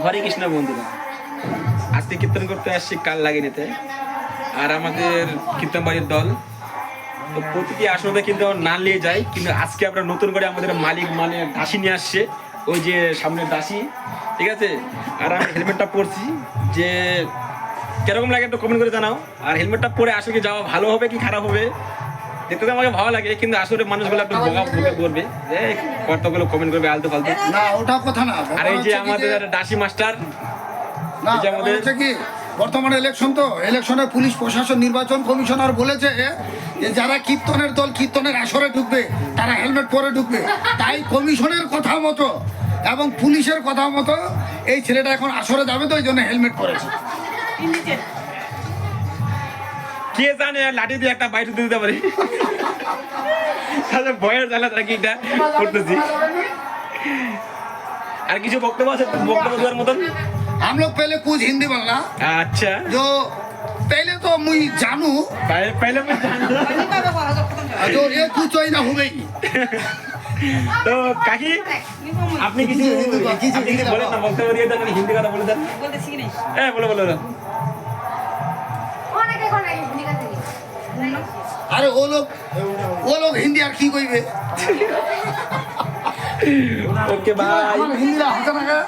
হরে কৃষ্ণ বন্ধুরা, আজকে কীর্তন করতে আসছি কাল লাগিনিতে। আর আমাদের কীর্তন বাড়ির দল তো প্রতিটি আসরে কিন্তু না নিয়ে যায়, কিন্তু আজকে আমরা নতুন করে আমাদের মালিক মানে দাসী নিয়ে আসছে, ওই যে সামনের দাসী, ঠিক আছে। আর আমি হেলমেটটা পরছি, যে কিরকম লাগে একটু কমেন্ট করে জানাও। আর হেলমেটটা পরে আসলে যাওয়া ভালো হবে কি খারাপ হবে, দেখতে তো আমাকে ভালো লাগে, কিন্তু আসলে মানুষগুলো একটু বকা বকা করবে, যে কতগুলো কমেন্ট করবে আলতু ফালতু। না ওটা কথা না। আর এই যে আমাদের দাসী মাস্টার, না এই যে আমাদের হচ্ছে কি বর্তমানে ইলেকশন, তো ইলেকশনে পুলিশ প্রশাসন নির্বাচন কমিশনার বলেছে যে যারা কীর্তনের দল কীর্তনের আসরে ঢুকবে তারা হেলমেট পরে ঢুকবে। তাই কমিশনের কথা মতো এবং পুলিশের কথা মতো এই ছেলেটা এখন আসরে যাবে, তো এই জন্য হেলমেট পরেছে। কে জানে লাঠি দিয়ে একটা বাইট দিতে পারি, তাহলে ভয়ের জ্বালা তারা কি এটা করতেছি। আর কিছু বক্তব্য আছে বক্তব্য দেওয়ার মতন? हम लोग पहले कुछ हिंदी बोलना, अच्छा जो पहले तो मुझे जानू पहले मैं जानता जो ये कुछ ही ना हुए ही। তো কাকি আপনি কিছু আপনি কিছু বলেন না, বক্তব্য দিয়ে দেন, হিন্দি কথা বলে দেন। হ্যাঁ বলো বলো বলো। अरे वो लोग हिंदी यार की कोई भी ओके बाय। हिंदी ना होता ना